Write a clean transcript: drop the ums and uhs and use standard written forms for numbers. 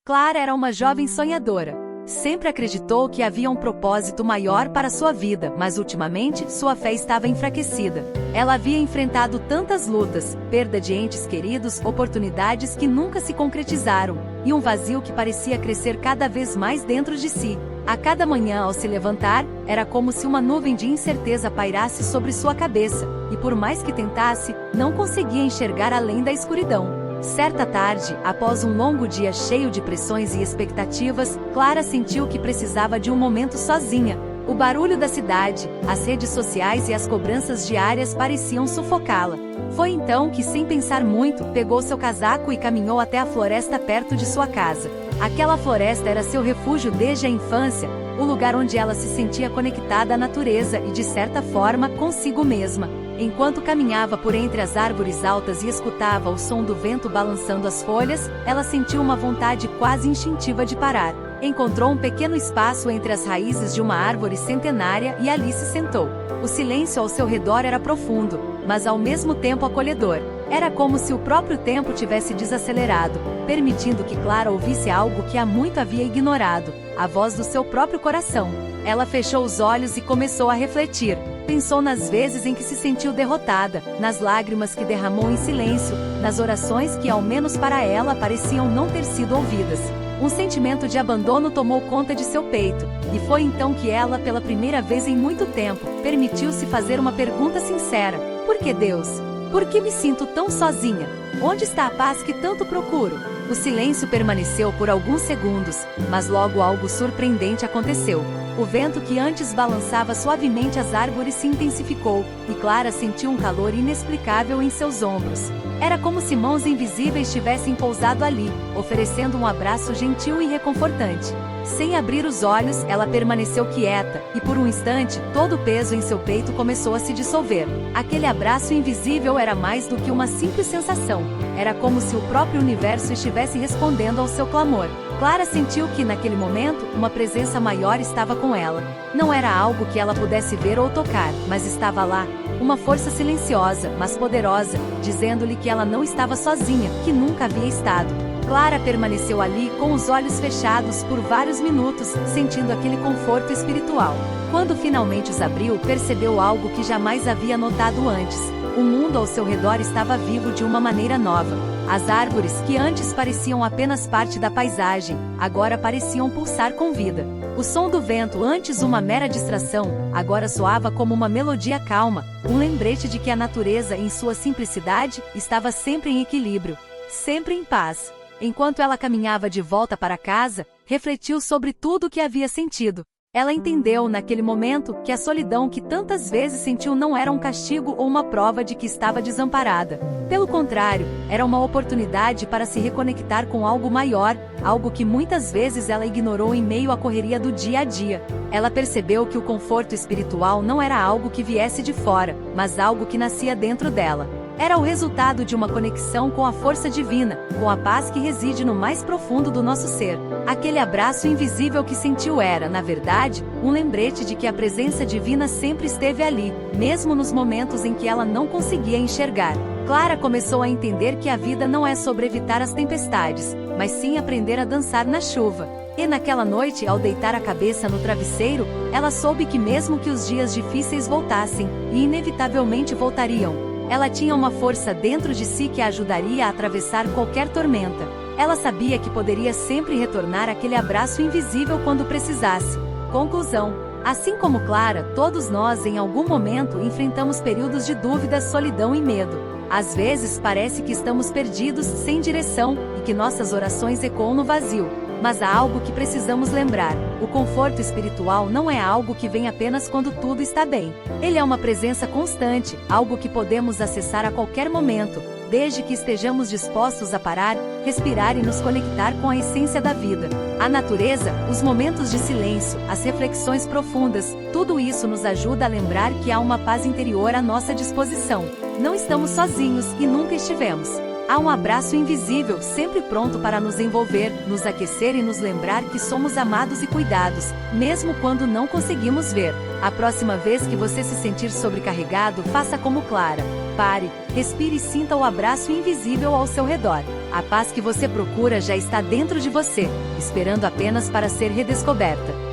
Clara era uma jovem sonhadora. Sempre acreditou que havia um propósito maior para sua vida, mas ultimamente sua fé estava enfraquecida. Ela havia enfrentado tantas lutas, perda de entes queridos, oportunidades que nunca se concretizaram, e um vazio que parecia crescer cada vez mais dentro de si. A cada manhã ao se levantar, era como se uma nuvem de incerteza pairasse sobre sua cabeça, e por mais que tentasse, não conseguia enxergar além da escuridão. Certa tarde, após um longo dia cheio de pressões e expectativas, Clara sentiu que precisava de um momento sozinha. O barulho da cidade, as redes sociais e as cobranças diárias pareciam sufocá-la. Foi então que, sem pensar muito, pegou seu casaco e caminhou até a floresta perto de sua casa. Aquela floresta era seu refúgio desde a infância, o lugar onde ela se sentia conectada à natureza e, de certa forma, consigo mesma. Enquanto caminhava por entre as árvores altas e escutava o som do vento balançando as folhas, ela sentiu uma vontade quase instintiva de parar. Encontrou um pequeno espaço entre as raízes de uma árvore centenária e ali se sentou. O silêncio ao seu redor era profundo, mas ao mesmo tempo acolhedor. Era como se o próprio tempo tivesse desacelerado, permitindo que Clara ouvisse algo que há muito havia ignorado, a voz do seu próprio coração. Ela fechou os olhos e começou a refletir. Pensou nas vezes em que se sentiu derrotada, nas lágrimas que derramou em silêncio, nas orações que, ao menos para ela, pareciam não ter sido ouvidas. Um sentimento de abandono tomou conta de seu peito, e foi então que ela, pela primeira vez em muito tempo, permitiu-se fazer uma pergunta sincera: por que Deus? Por que me sinto tão sozinha? Onde está a paz que tanto procuro? O silêncio permaneceu por alguns segundos, mas logo algo surpreendente aconteceu. O vento que antes balançava suavemente as árvores se intensificou, e Clara sentiu um calor inexplicável em seus ombros. Era como se mãos invisíveis tivessem pousado ali, oferecendo um abraço gentil e reconfortante. Sem abrir os olhos, ela permaneceu quieta, e por um instante, todo o peso em seu peito começou a se dissolver. Aquele abraço invisível era mais do que uma simples sensação. Era como se o próprio universo estivesse respondendo ao seu clamor. Clara sentiu que, naquele momento, uma presença maior estava com ela. Não era algo que ela pudesse ver ou tocar, mas estava lá, uma força silenciosa, mas poderosa, dizendo-lhe que ela não estava sozinha, que nunca havia estado. Clara permaneceu ali com os olhos fechados por vários minutos, sentindo aquele conforto espiritual. Quando finalmente os abriu, percebeu algo que jamais havia notado antes. O mundo ao seu redor estava vivo de uma maneira nova. As árvores, que antes pareciam apenas parte da paisagem, agora pareciam pulsar com vida. O som do vento, antes uma mera distração, agora soava como uma melodia calma, um lembrete de que a natureza, em sua simplicidade, estava sempre em equilíbrio, sempre em paz. Enquanto ela caminhava de volta para casa, refletiu sobre tudo o que havia sentido. Ela entendeu, naquele momento, que a solidão que tantas vezes sentiu não era um castigo ou uma prova de que estava desamparada. Pelo contrário, era uma oportunidade para se reconectar com algo maior, algo que muitas vezes ela ignorou em meio à correria do dia a dia. Ela percebeu que o conforto espiritual não era algo que viesse de fora, mas algo que nascia dentro dela. Era o resultado de uma conexão com a força divina, com a paz que reside no mais profundo do nosso ser. Aquele abraço invisível que sentiu era, na verdade, um lembrete de que a presença divina sempre esteve ali, mesmo nos momentos em que ela não conseguia enxergar. Clara começou a entender que a vida não é sobre evitar as tempestades, mas sim aprender a dançar na chuva. E naquela noite, ao deitar a cabeça no travesseiro, ela soube que mesmo que os dias difíceis voltassem, e inevitavelmente voltariam, ela tinha uma força dentro de si que a ajudaria a atravessar qualquer tormenta. Ela sabia que poderia sempre retornar aquele abraço invisível quando precisasse. Conclusão: assim como Clara, todos nós em algum momento enfrentamos períodos de dúvida, solidão e medo. Às vezes parece que estamos perdidos, sem direção, e que nossas orações ecoam no vazio. Mas há algo que precisamos lembrar: o conforto espiritual não é algo que vem apenas quando tudo está bem. Ele é uma presença constante, algo que podemos acessar a qualquer momento, desde que estejamos dispostos a parar, respirar e nos conectar com a essência da vida. A natureza, os momentos de silêncio, as reflexões profundas, tudo isso nos ajuda a lembrar que há uma paz interior à nossa disposição. Não estamos sozinhos e nunca estivemos. Há um abraço invisível, sempre pronto para nos envolver, nos aquecer e nos lembrar que somos amados e cuidados, mesmo quando não conseguimos ver. A próxima vez que você se sentir sobrecarregado, faça como Clara. Pare, respire e sinta o abraço invisível ao seu redor. A paz que você procura já está dentro de você, esperando apenas para ser redescoberta.